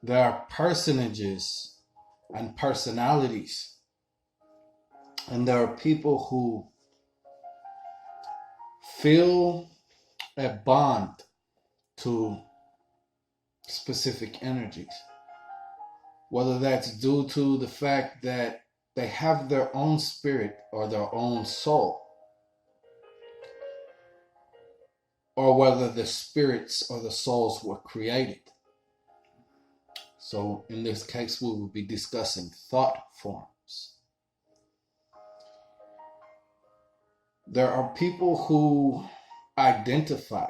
there are personages and personalities, and there are people who feel a bond to specific energies, whether that's due to the fact that they have their own spirit or their own soul, or whether the spirits or the souls were created. So in this case, we will be discussing thought forms. There are people who identify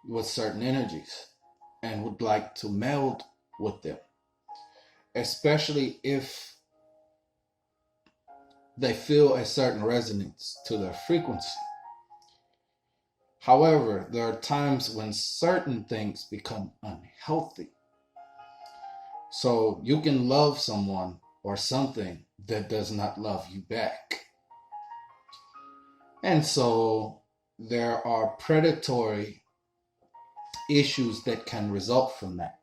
with certain energies and would like to meld with them, especially if they feel a certain resonance to their frequency. However, there are times when certain things become unhealthy. So you can love someone or something that does not love you back. And so there are predatory issues that can result from that.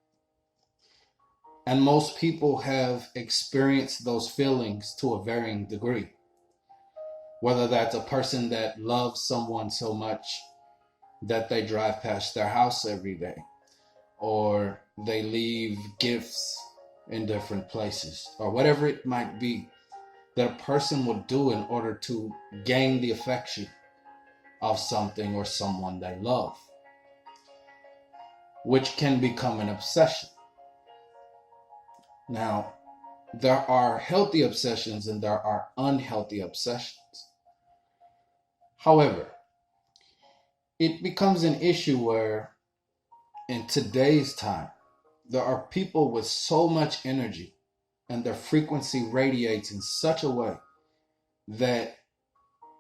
And most people have experienced those feelings to a varying degree. Whether that's a person that loves someone so much that they drive past their house every day, or they leave gifts in different places, or whatever it might be that a person would do in order to gain the affection of something or someone they love, which can become an obsession. Now, there are healthy obsessions and there are unhealthy obsessions. However, it becomes an issue where in today's time, there are people with so much energy and their frequency radiates in such a way that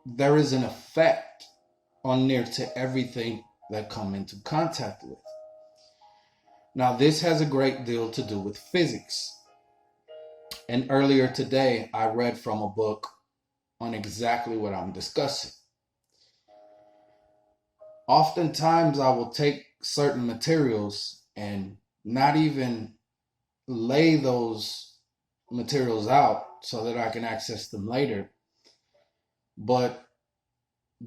there is an effect on near to everything they come into contact with. Now, this has a great deal to do with physics. And earlier today, I read from a book on exactly what I'm discussing. Oftentimes, I will take certain materials and not even lay those materials out so that I can access them later, but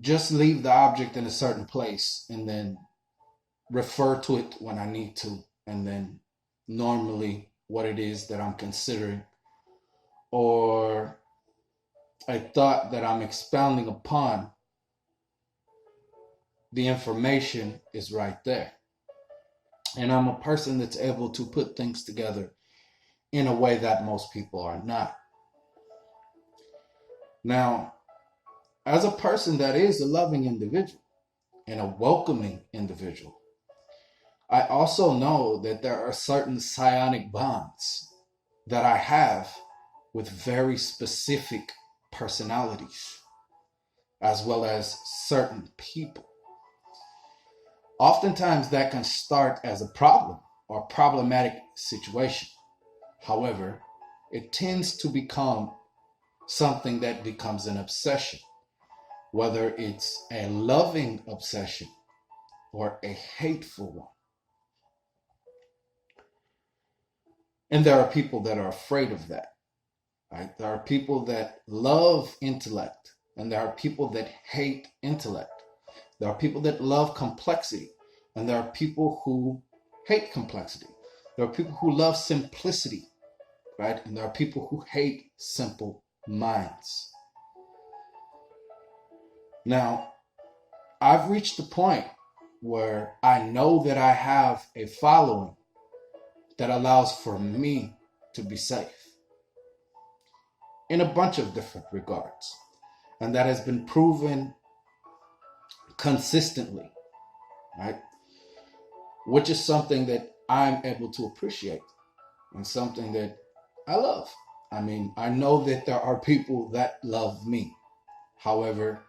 just leave the object in a certain place and then refer to it when I need to, and then normally what it is that I'm considering or a thought that I'm expounding upon, the information is right there. And I'm a person that's able to put things together in a way that most people are not. Now, as a person that is a loving individual and a welcoming individual, I also know that there are certain psionic bonds that I have with very specific personalities, as well as certain people. Oftentimes that can start as a problem or problematic situation. However, it tends to become something that becomes an obsession, whether it's a loving obsession or a hateful one. And there are people that are afraid of that, right? There are people that love intellect, and there are people that hate intellect. There are people that love complexity, and there are people who hate complexity. There are people who love simplicity, right? And there are people who hate simple minds. Now, I've reached the point where I know that I have a following that allows for me to be safe in a bunch of different regards. And that has been proven consistently, right? Which is something that I'm able to appreciate and something that I love. I mean, I know that there are people that love me. However,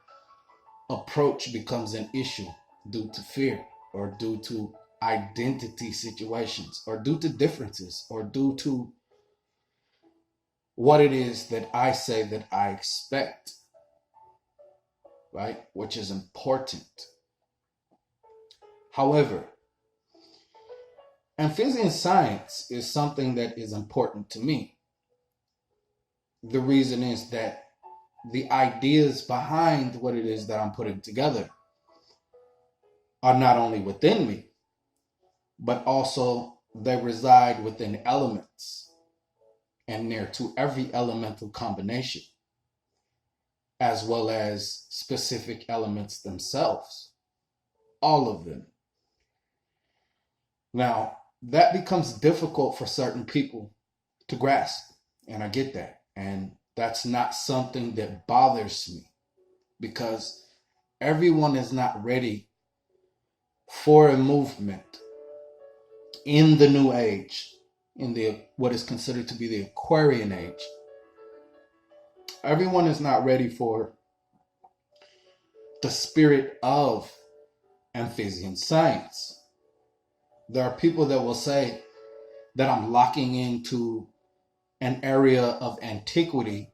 approach becomes an issue due to fear or due to identity situations or due to differences or due to what it is that I say that I expect, right? Which is important. However, Amphibian science is something that is important to me. The reason is that the ideas behind what it is that I'm putting together are not only within me, but also they reside within elements and near to every elemental combination, as well as specific elements themselves, all of them. Now, that becomes difficult for certain people to grasp, and I get that. And that's not something that bothers me, because everyone is not ready for a movement in the new age, in the what is considered to be the Aquarian age. Everyone is not ready for the spirit of Amphibian science. There are people that will say that I'm locking into an area of antiquity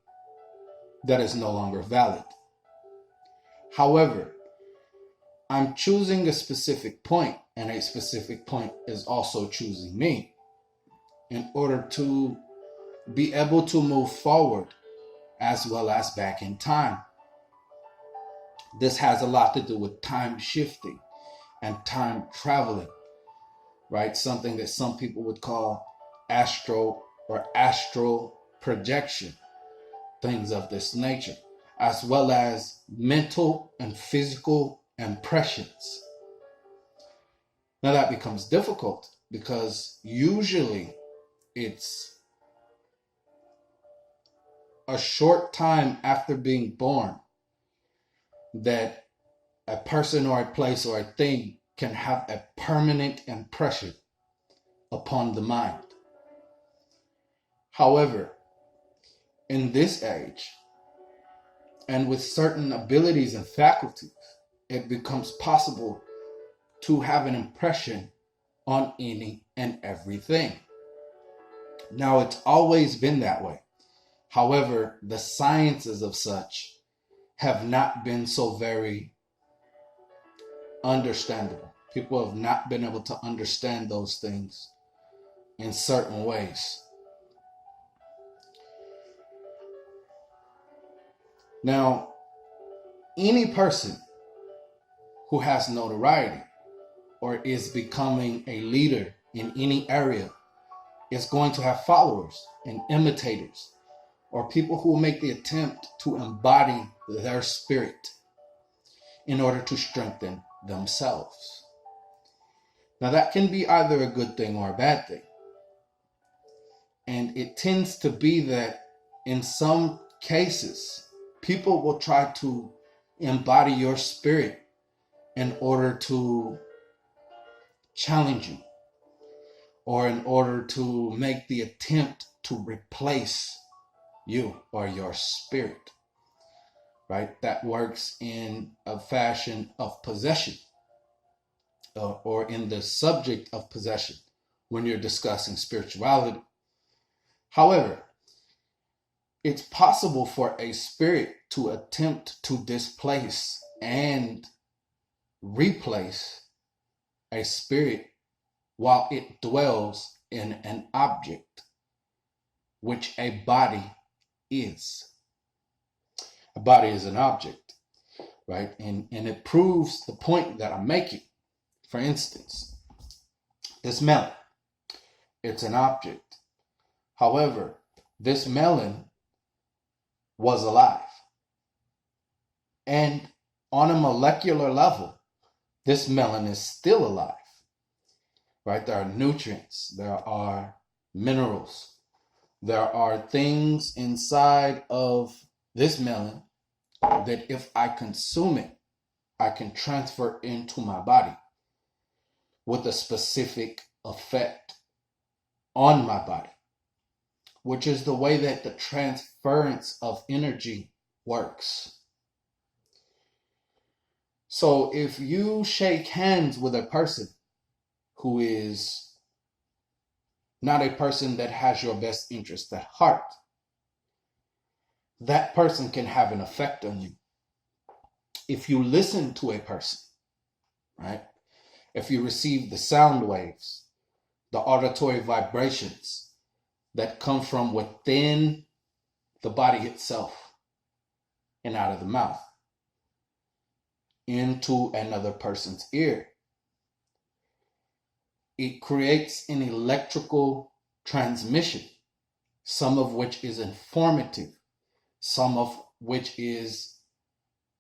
that is no longer valid. However, I'm choosing a specific point, and a specific point is also choosing me in order to be able to move forward as well as back in time. This has a lot to do with time shifting and time traveling, right? Something that some people would call astral projection, things of this nature, as well as mental and physical impressions. Now that becomes difficult because usually it's a short time after being born that a person or a place or a thing can have a permanent impression upon the mind. However, in this age, and with certain abilities and faculties, it becomes possible to have an impression on any and everything. Now, it's always been that way. However, the sciences of such have not been so very understandable. People have not been able to understand those things in certain ways. Now, any person who has notoriety or is becoming a leader in any area is going to have followers and imitators, or people who make the attempt to embody their spirit in order to strengthen themselves. Now, that can be either a good thing or a bad thing. And it tends to be that in some cases, people will try to embody your spirit in order to challenge you, or in order to make the attempt to replace you or your spirit, right? That works in a fashion of possession, or in the subject of possession when you're discussing spirituality. However, it's possible for a spirit to attempt to displace and replace a spirit while it dwells in an object, which a body is. A body is an object, right? And it proves the point that I'm making. For instance, this melon, it's an object. However, this melon was alive. And on a molecular level, this melon is still alive, right? There are nutrients, there are minerals, there are things inside of this melon that if I consume it, I can transfer into my body with a specific effect on my body, which is the way that the transference of energy works. So if you shake hands with a person who is not a person that has your best interest at heart, that person can have an effect on you. If you listen to a person, right? If you receive the sound waves the auditory vibrations that come from within the body itself and out of the mouth into another person's ear. It creates an electrical transmission, some of which is informative, some of which is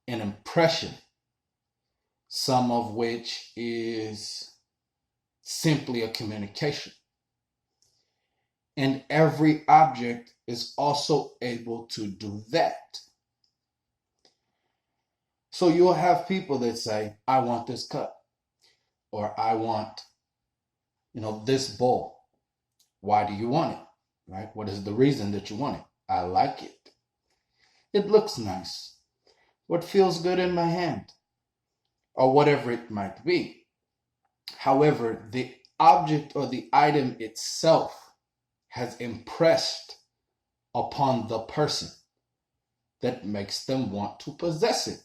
an impression, some of which is simply a communication. And every object is also able to do that. So you'll have people that say, I want this cup, or I want, this bowl. Why do you want it? Right? What is the reason that you want it? I like it. It looks nice. What feels good in my hand? Or whatever it might be. However, the object or the item itself has impressed upon the person that makes them want to possess it,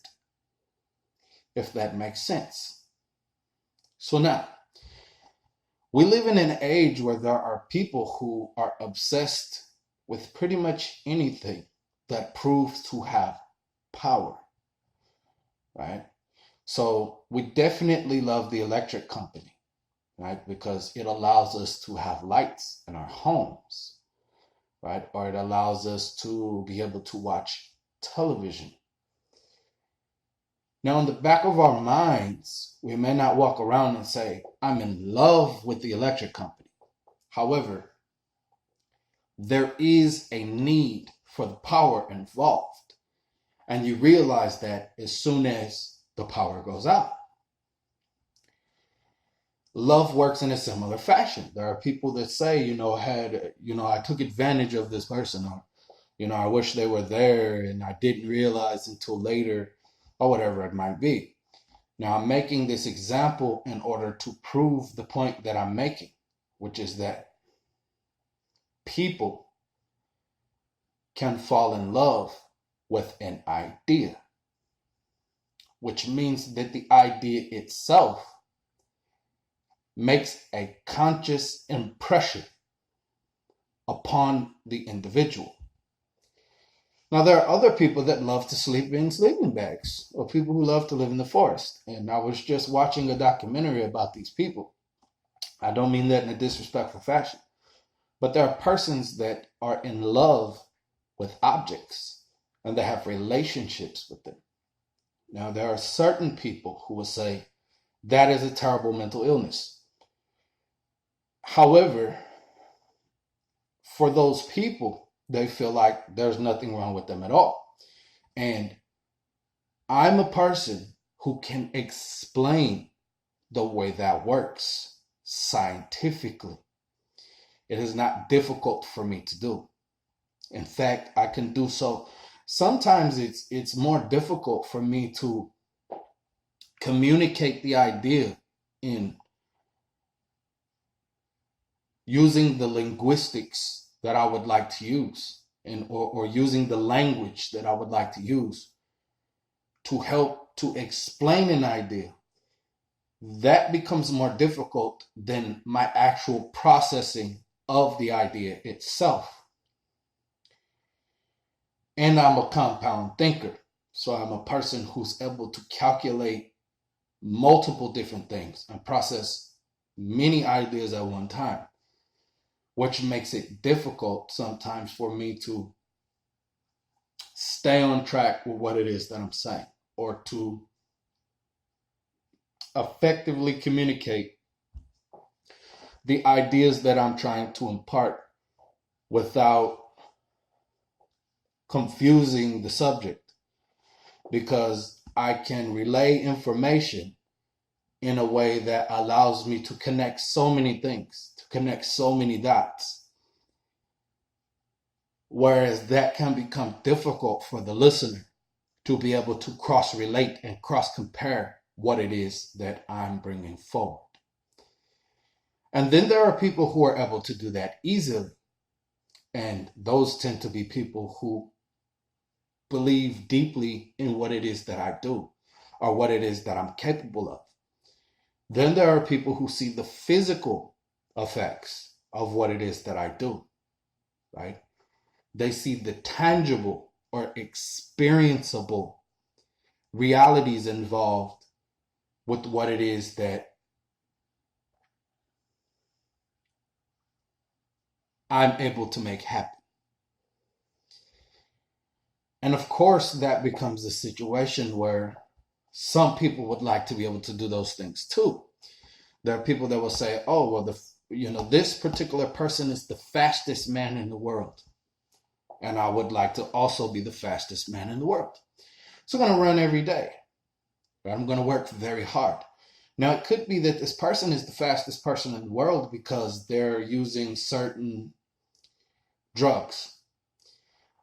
if that makes sense. So now, we live in an age where there are people who are obsessed with pretty much anything that proves to have power, right? So we definitely love the electric company, right? Because it allows us to have lights in our homes, right? Or it allows us to be able to watch television. Now, in the back of our minds, we may not walk around and say, I'm in love with the electric company. However, there is a need for the power involved. And you realize that as soon as the power goes out. Love works in a similar fashion. There are people that say, I took advantage of this person, or, I wish they were there and I didn't realize until later, or whatever it might be. Now, I'm making this example in order to prove the point that I'm making, which is that people can fall in love with an idea, which means that the idea itself makes a conscious impression upon the individual. Now, there are other people that love to sleep in sleeping bags, or people who love to live in the forest. And I was just watching a documentary about these people. I don't mean that in a disrespectful fashion, but there are persons that are in love with objects and they have relationships with them. Now, there are certain people who will say that is a terrible mental illness. However, for those people, they feel like there's nothing wrong with them at all. And I'm a person who can explain the way that works scientifically. It is not difficult for me to do. In fact, I can do so. Sometimes it's more difficult for me to communicate the idea in using the linguistics that I would like to use, or using the language that I would like to use to help to explain an idea. That becomes more difficult than my actual processing of the idea itself. And I'm a compound thinker, so I'm a person who's able to calculate multiple different things and process many ideas at one time, which makes it difficult sometimes for me to stay on track with what it is that I'm saying, or to effectively communicate the ideas that I'm trying to impart without confusing the subject, because I can relay information in a way that allows me to connect so many things, to connect so many dots. Whereas that can become difficult for the listener to be able to cross-relate and cross-compare what it is that I'm bringing forward. And then there are people who are able to do that easily. And those tend to be people who believe deeply in what it is that I do, or what it is that I'm capable of. Then there are people who see the physical effects of what it is that I do, right? They see the tangible or experienceable realities involved with what it is that I'm able to make happen. And of course, that becomes a situation where some people would like to be able to do those things too. There are people that will say, "Oh, well, this particular person is the fastest man in the world, and I would like to also be the fastest man in the world. So I'm going to run every day. I'm going to work very hard." Now, it could be that this person is the fastest person in the world because they're using certain drugs.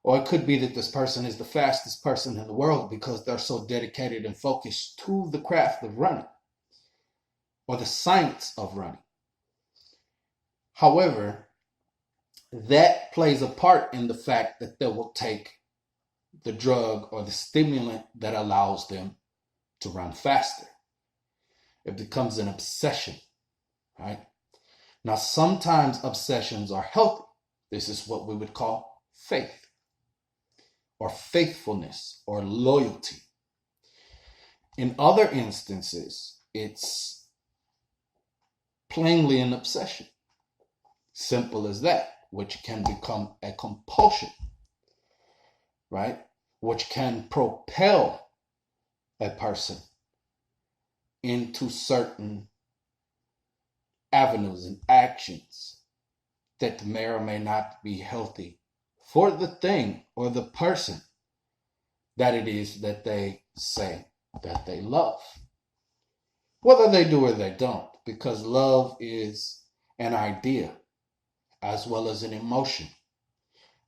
Or it could be that this person is the fastest person in the world because they're so dedicated and focused to the craft of running or the science of running. However, that plays a part in the fact that they will take the drug or the stimulant that allows them to run faster. It becomes an obsession, right? Now, sometimes obsessions are healthy. This is what we would call faith or faithfulness or loyalty. In other instances, it's plainly an obsession. Simple as that, which can become a compulsion, right? Which can propel a person into certain avenues and actions that may or may not be healthy for the thing or the person that it is that they say that they love. Whether they do or they don't, because love is an idea as well as an emotion.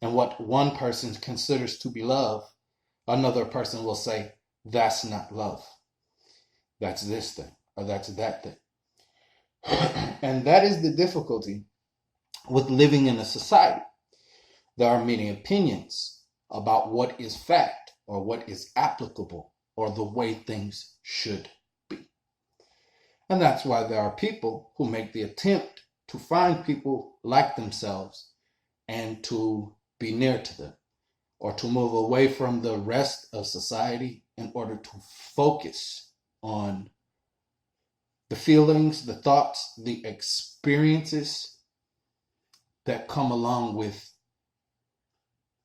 And what one person considers to be love, another person will say, that's not love. That's this thing, or that's that thing. And that is the difficulty with living in a society. There are many opinions about what is fact or what is applicable or the way things should be. And that's why there are people who make the attempt to find people like themselves and to be near to them, or to move away from the rest of society in order to focus on the feelings, the thoughts, the experiences that come along with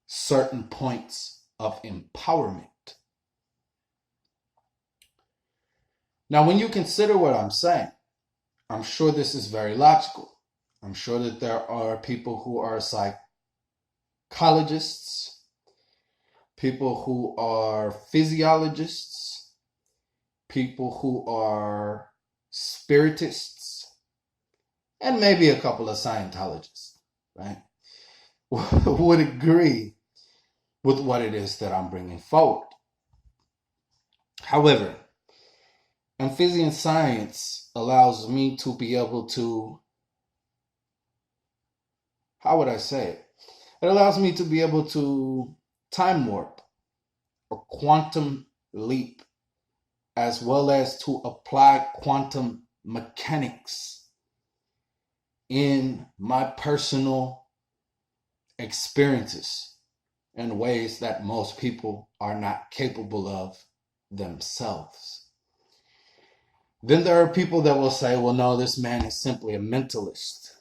certain points of empowerment. Now, when you consider what I'm saying, I'm sure this is very logical. I'm sure that there are people who are psychologists, people who are physiologists, people who are spiritists, and maybe a couple of Scientologists, right, would agree with what it is that I'm bringing forward. However, Amphibian science allows me to be able to, how would I say it? It allows me to be able to time warp or quantum leap, as well as to apply quantum mechanics in my personal experiences in ways that most people are not capable of themselves. Then there are people that will say, well, no, this man is simply a mentalist,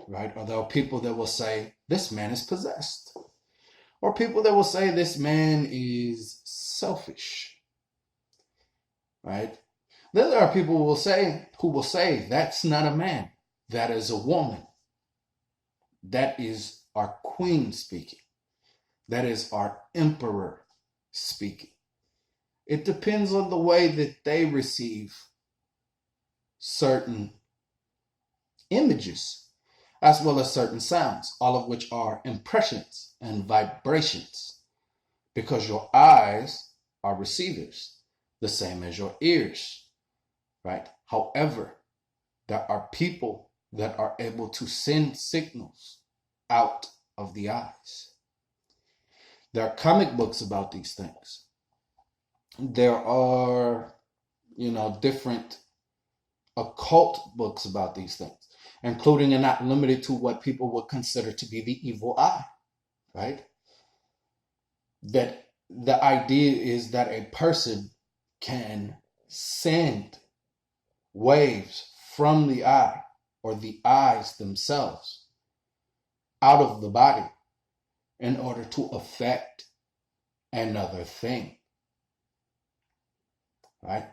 right? Or there are people that will say, this man is possessed. Or people that will say, this man is selfish, right? Then there are people who will say, that's not a man, that is a woman. That is our queen speaking. That is our emperor speaking. It depends on the way that they receive certain images as well as certain sounds, all of which are impressions and vibrations, because your eyes are receivers, the same as your ears, right? However, there are people that are able to send signals out of the eyes. There are comic books about these things. There are, different occult books about these things. including and not limited to what people would consider to be the evil eye, right? That the idea is that a person can send waves from the eye or the eyes themselves out of the body in order to affect another thing, right?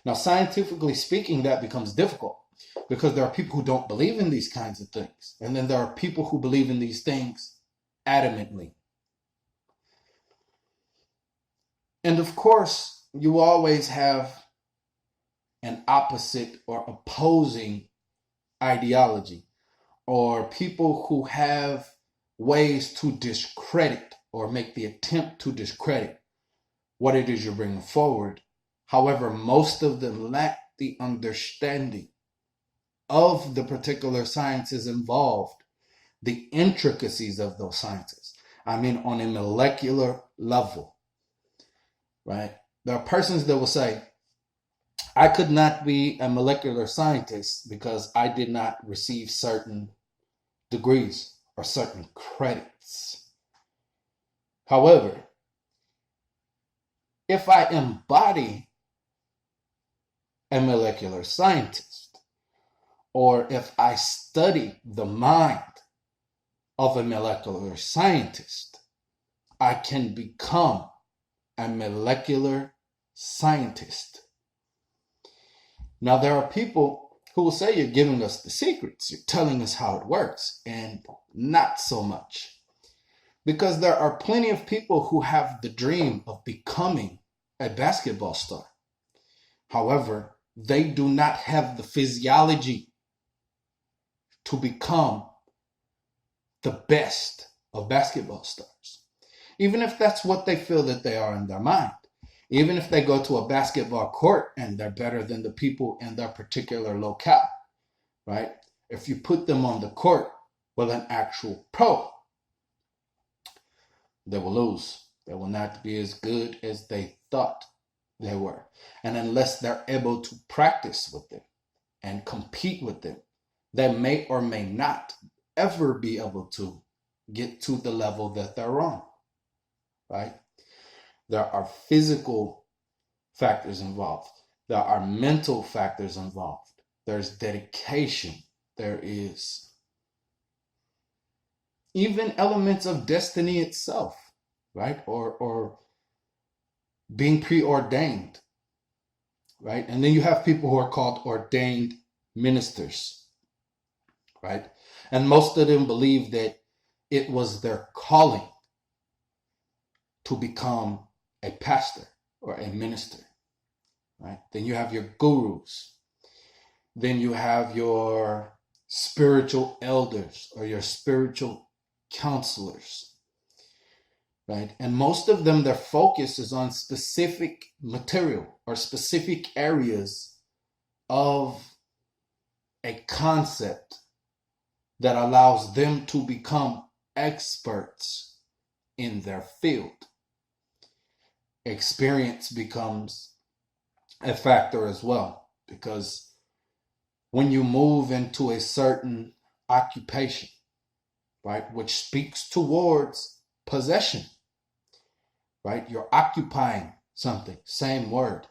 Now, scientifically speaking, that becomes difficult because there are people who don't believe in these kinds of things. And then there are people who believe in these things adamantly. And of course, you always have an opposite or opposing ideology, or people who have ways to discredit or make the attempt to discredit what it is you're bringing forward. However, most of them lack the understanding of the particular sciences involved, the intricacies of those sciences. I mean, on a molecular level, right? There are persons that will say, I could not be a molecular scientist because I did not receive certain degrees or certain credits. However, if I embody a molecular scientist, or if I study the mind of a molecular scientist, I can become a molecular scientist. Now, there are people who will say you're giving us the secrets, you're telling us how it works, and not so much. Because there are plenty of people who have the dream of becoming a basketball star. However, they do not have the physiology to become the best of basketball stars. Even if that's what they feel that they are in their mind. Even if they go to a basketball court and they're better than the people in their particular locale, right? If you put them on the court with an actual pro, they will lose. They will not be as good as they thought they were. And unless they're able to practice with them and compete with them, they may or may not ever be able to get to the level that they're on, right? There are physical factors involved. There are mental factors involved. There's dedication. There is even elements of destiny itself, right? Or being preordained, right? And then you have people who are called ordained ministers, right? And most of them believe that it was their calling to become a pastor or a minister, right? Then you have your gurus. Then you have your spiritual elders or your spiritual counselors, right? And most of them, their focus is on specific material or specific areas of a concept that allows them to become experts in their field. Experience becomes a factor as well, because when you move into a certain occupation, right, which speaks towards possession, right, you're occupying something, same word,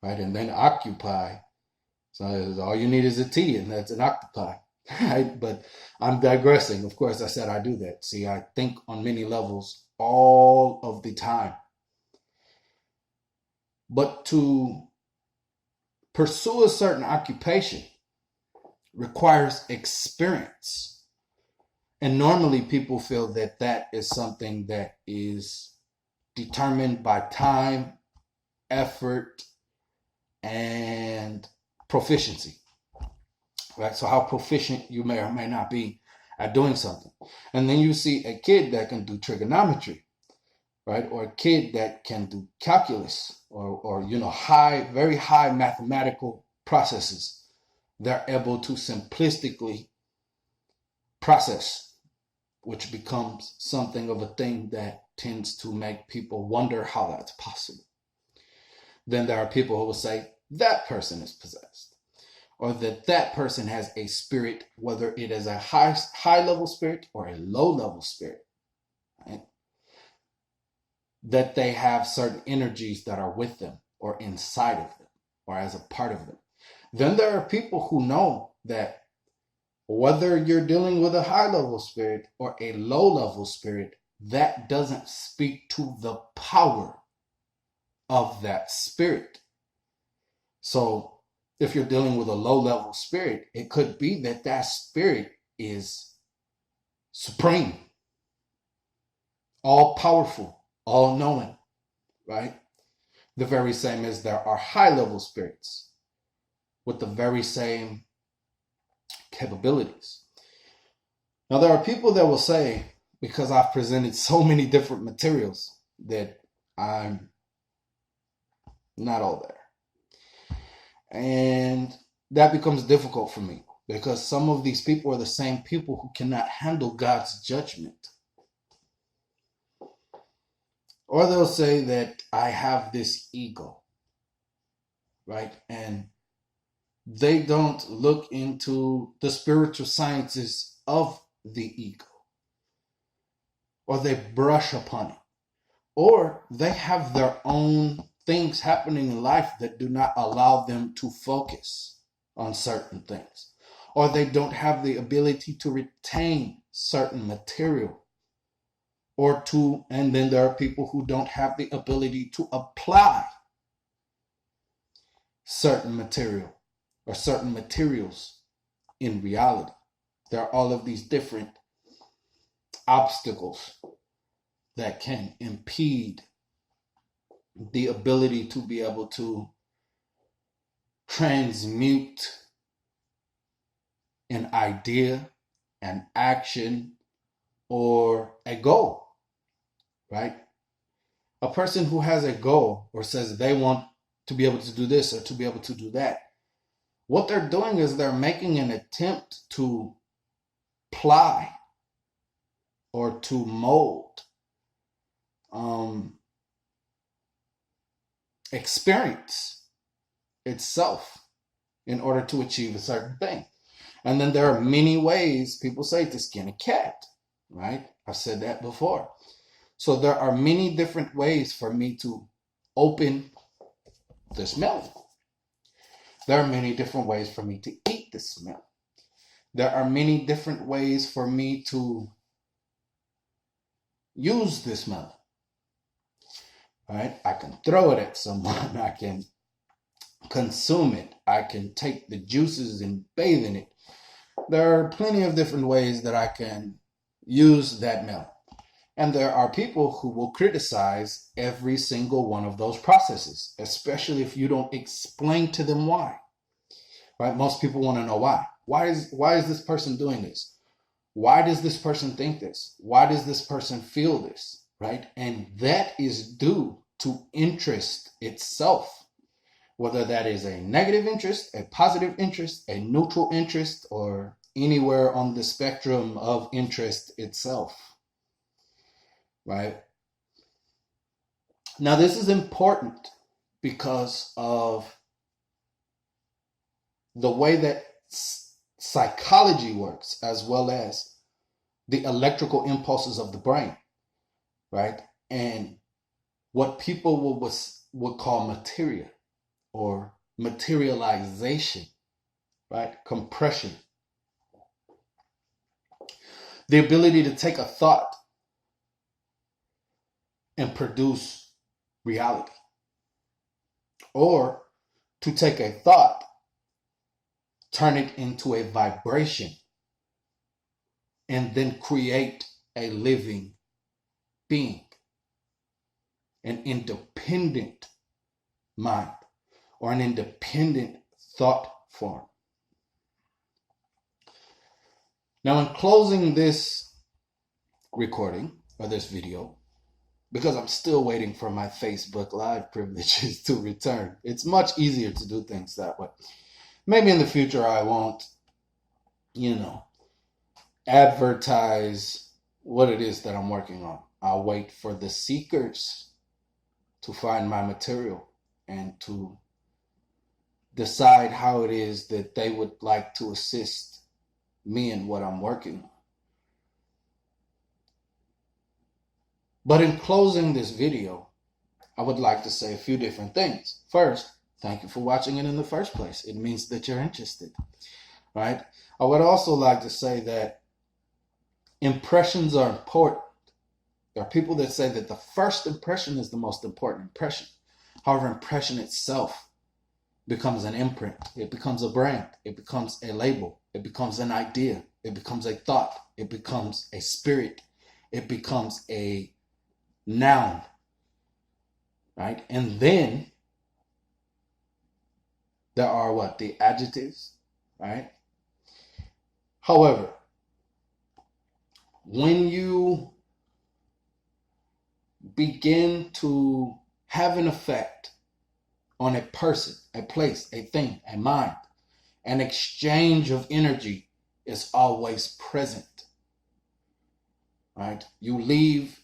right, and then occupy, so all you need is a T, and that's an occupy, right? But I'm digressing. Of course, I said I do that. See, I think on many levels all of the time. But to pursue a certain occupation requires experience. And normally people feel that that is something that is determined by time, effort, and proficiency, right? So how proficient you may or may not be at doing something. And then you see a kid that can do trigonometry, right? Or a kid that can do calculus or very high mathematical processes. They're able to simplistically process, which becomes something of a thing that tends to make people wonder how that's possible. Then there are people who will say that person is possessed, or that that person has a spirit, whether it is a high level spirit or a low level spirit, right? That they have certain energies that are with them or inside of them or as a part of them. Then there are people who know that whether you're dealing with a high level spirit or a low level spirit, that doesn't speak to the power of that spirit. So if you're dealing with a low level spirit, it could be that that spirit is supreme, all powerful, all knowing, right? The very same as there are high level spirits with the very same capabilities. Now, there are people that will say, because I've presented so many different materials, that I'm not all there. And that becomes difficult for me because some of these people are the same people who cannot handle God's judgment. Or they'll say that I have this ego, right? And they don't look into the spiritual sciences of the ego, or they brush upon it, or they have their own things happening in life that do not allow them to focus on certain things, or they don't have the ability to retain certain material, and then there are people who don't have the ability to apply certain material or certain materials in reality. There are all of these different obstacles that can impede the ability to be able to transmute an idea, an action, or a goal, right? A person who has a goal or says they want to be able to do this or to be able to do that, what they're doing is they're making an attempt to ply or to mold experience itself in order to achieve a certain thing. And then there are many ways people say to skin a cat, right? I've said that before. So there are many different ways for me to open this melon. There are many different ways for me to eat this melon. There are many different ways for me to use this melon. Right? I can throw it at someone. I can consume it. I can take the juices and bathe in it. There are plenty of different ways that I can use that melon. And there are people who will criticize every single one of those processes, especially if you don't explain to them why. Right? Most people want to know why. Why is this person doing this? Why does this person think this? Why does this person feel this? Right? And that is due to interest itself, whether that is a negative interest, a positive interest, a neutral interest, or anywhere on the spectrum of interest itself. Right? Now, this is important because of the way that psychology works, as well as the electrical impulses of the brain, right? And what people would call materia or materialization, right? Compression. The ability to take a thought and produce reality, or to take a thought, turn it into a vibration, and then create a living being, an independent mind, or an independent thought form. Now, in closing this recording or this video, because I'm still waiting for my Facebook Live privileges to return, it's much easier to do things that way. Maybe in the future I won't, advertise what it is that I'm working on. I'll wait for the seekers to find my material and to decide how it is that they would like to assist me in what I'm working on. But in closing this video, I would like to say a few different things. First, thank you for watching it in the first place. It means that you're interested, right? I would also like to say that impressions are important. There are people that say that the first impression is the most important impression. However, impression itself becomes an imprint. It becomes a brand. It becomes a label. It becomes an idea. It becomes a thought. It becomes a spirit. It becomes a noun, right? And then there are what? The adjectives, right? However, when you begin to have an effect on a person, a place, a thing, a mind, an exchange of energy is always present, right? You leave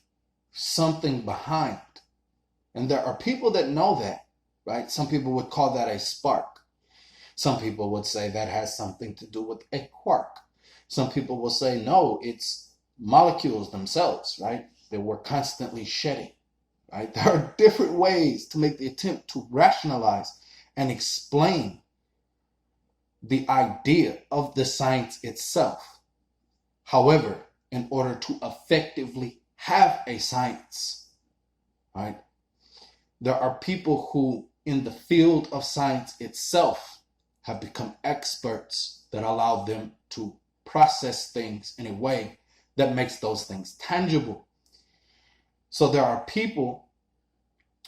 something behind. And there are people that know that, right? Some people would call that a spark. Some people would say that has something to do with a quark. Some people will say, no, it's molecules themselves, right? That we're constantly shedding, right? There are different ways to make the attempt to rationalize and explain the idea of the science itself. However, in order to effectively have a science, right, there are people who in the field of science itself have become experts that allow them to process things in a way that makes those things tangible. So there are people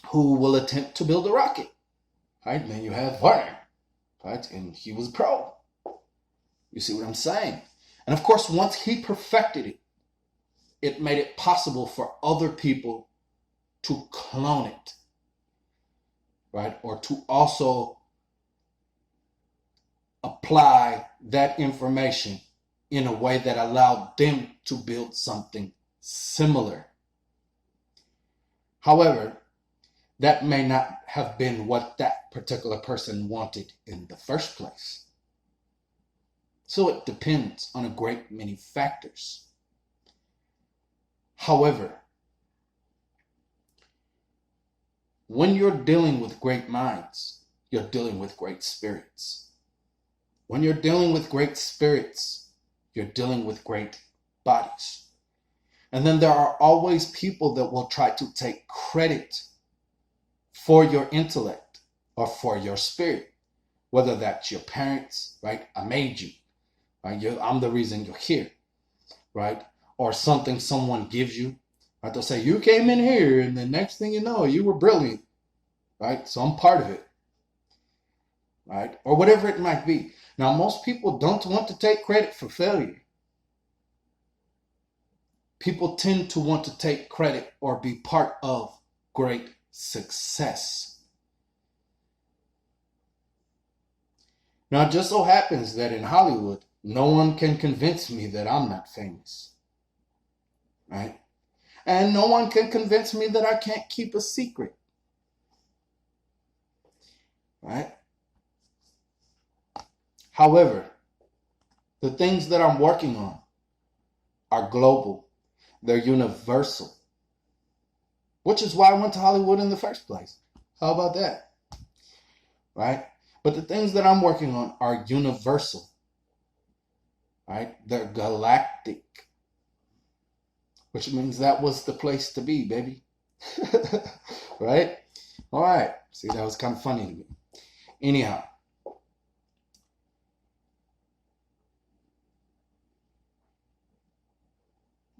who will attempt to build a rocket, right? Then you have Werner, right? And he was pro. You see what I'm saying? And of course, once he perfected it, it made it possible for other people to clone it, right? Or to also apply that information in a way that allowed them to build something similar. However, that may not have been what that particular person wanted in the first place. So it depends on a great many factors. However, when you're dealing with great minds, you're dealing with great spirits. When you're dealing with great spirits, you're dealing with great bodies. And then there are always people that will try to take credit for your intellect or for your spirit, whether that's your parents, right? I made you, right? I'm the reason you're here, right? Or something someone gives you, right? They'll say, you came in here and the next thing you know, you were brilliant, right? So I'm part of it, right? Or whatever it might be. Now, most people don't want to take credit for failure. People tend to want to take credit or be part of great success. Now, it just so happens that in Hollywood, no one can convince me that I'm not famous, right? And no one can convince me that I can't keep a secret, right? However, the things that I'm working on are global. They're universal, which is why I went to Hollywood in the first place. How about that? Right? But the things that I'm working on are universal, right? They're galactic, which means that was the place to be, baby. Right? All right. See, that was kind of funny to me. Anyhow,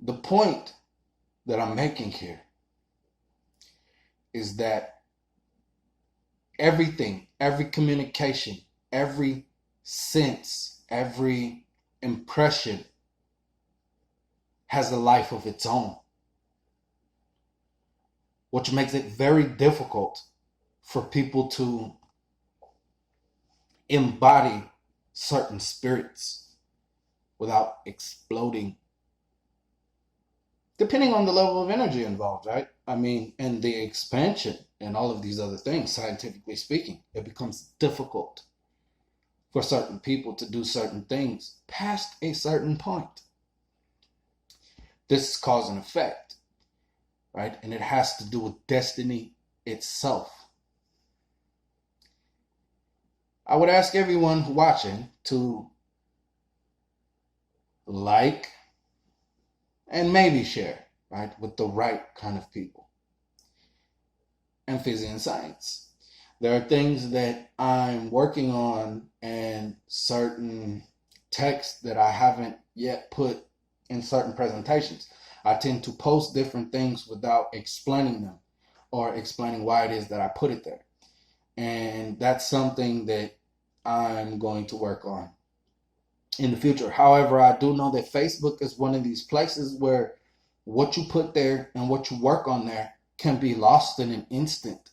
the point that I'm making here is that everything, every communication, every sense, every impression has a life of its own, which makes it very difficult for people to embody certain spirits without exploding, depending on the level of energy involved, right? I mean, and the expansion and all of these other things, scientifically speaking, it becomes difficult for certain people to do certain things past a certain point. This is cause and effect, right? And it has to do with destiny itself. I would ask everyone watching to like and maybe share, right, with the right kind of people. AMPHICYON Science. There are things that I'm working on and certain texts that I haven't yet put in certain presentations. I tend to post different things without explaining them or explaining why it is that I put it there. And that's something that I'm going to work on in the future. However, I do know that Facebook is one of these places where what you put there and what you work on there can be lost in an instant,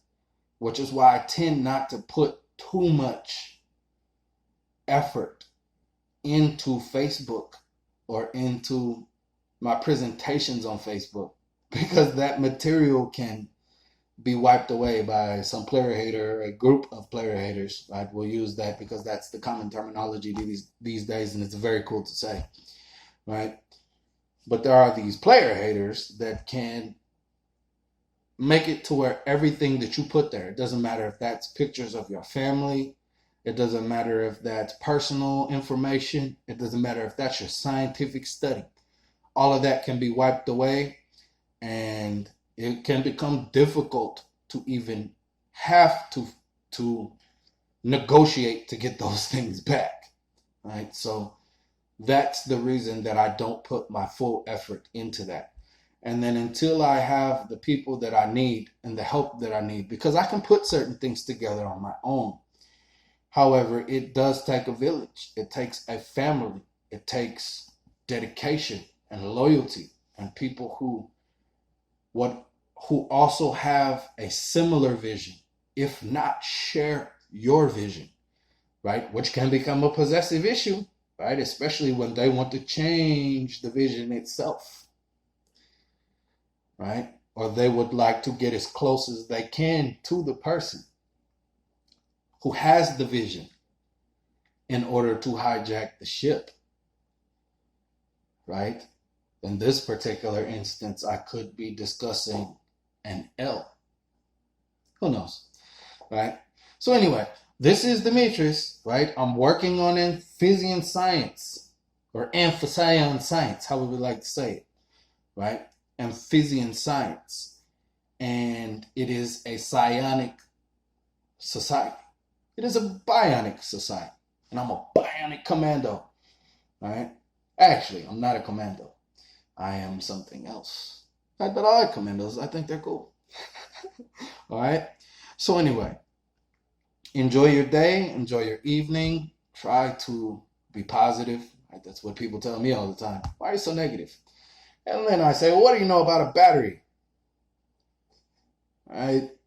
which is why I tend not to put too much effort into Facebook or into my presentations on Facebook, because that material can be wiped away by some player hater, a group of player haters, right? We'll use that because that's the common terminology these days, and it's very cool to say, right? But there are these player haters that can make it to where everything that you put there, it doesn't matter if that's pictures of your family, it doesn't matter if that's personal information, it doesn't matter if that's your scientific study, all of that can be wiped away, and it can become difficult to even have to negotiate to get those things back, right? So that's the reason that I don't put my full effort into that. And then until I have the people that I need and the help that I need, because I can put certain things together on my own. However, it does take a village. It takes a family. It takes dedication and loyalty and people who also have a similar vision, if not share your vision, right? Which can become a possessive issue, right? Especially when they want to change the vision itself, right? Or they would like to get as close as they can to the person who has the vision in order to hijack the ship, right? In this particular instance, I could be discussing an L. Who knows, right? So anyway, this is Demetrius, right? I'm working on AMPHICYON Science, or AMPHICYON Science, how would we like to say it, right? AMPHICYON Science. And it is a psionic society. It is a bionic society. And I'm a bionic commando, right? Actually, I'm not a commando. I am something else. But I like commandos. I think they're cool. All right. So anyway, enjoy your day. Enjoy your evening. Try to be positive. Right? That's what people tell me all the time. Why are you so negative? And then I say, well, what do you know about a battery? Right? It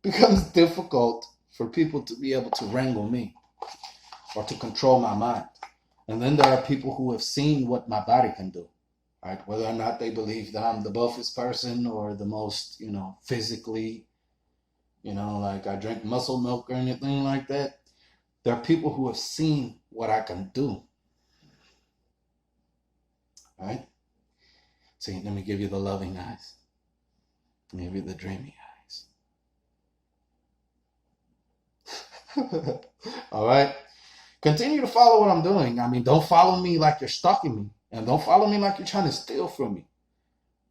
becomes difficult for people to be able to wrangle me or to control my mind. And then there are people who have seen what my body can do, right? Whether or not they believe that I'm the buffest person or the most, physically, like I drink muscle milk or anything like that. There are people who have seen what I can do, right? See, let me give you the loving eyes. Let me give you the dreamy eyes. All right? Continue to follow what I'm doing. I mean, don't follow me like you're stalking me. And don't follow me like you're trying to steal from me.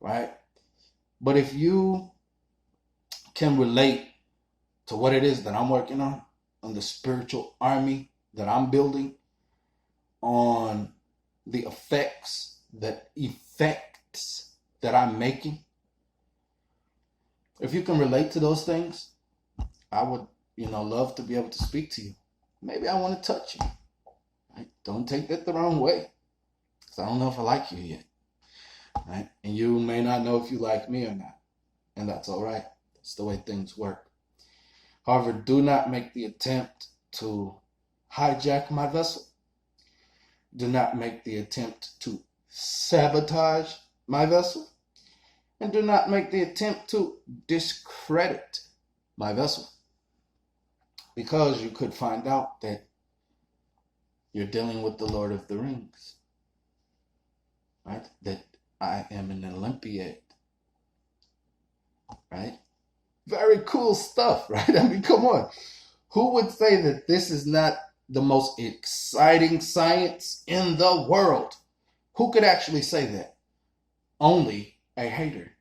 Right? But if you can relate to what it is that I'm working on the spiritual army that I'm building, on the effects that I'm making, if you can relate to those things, I would, love to be able to speak to you. Maybe I want to touch you. Right? Don't take that the wrong way, because I don't know if I like you yet. Right? And you may not know if you like me or not. And that's all right. That's the way things work. However, do not make the attempt to hijack my vessel. Do not make the attempt to sabotage my vessel. And do not make the attempt to discredit my vessel. because you could find out that you're dealing with the Lord of the Rings, right? That I am an Olympiad, right? Very cool stuff, right? I mean, come on. Who would say that this is not the most exciting science in the world? Who could actually say that? Only a hater.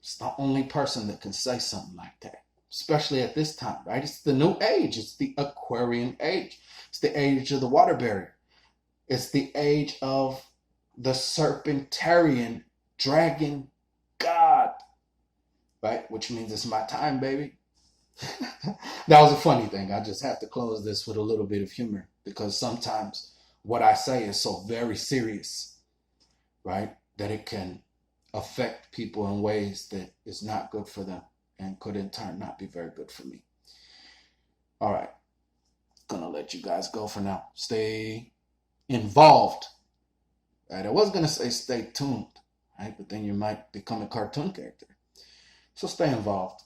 It's the only person that can say something like that, especially at this time, right? It's the new age. It's the Aquarian age. It's the age of the water barrier. It's the age of the serpentarian dragon god, right? Which means it's my time, baby. That was a funny thing. I just have to close this with a little bit of humor because sometimes what I say is so very serious, right? That it can affect people in ways that is not good for them and could in turn not be very good for me. All right. Gonna let you guys go for now. Stay involved. Right? I was gonna say stay tuned, right? But then you might become a cartoon character. So stay involved.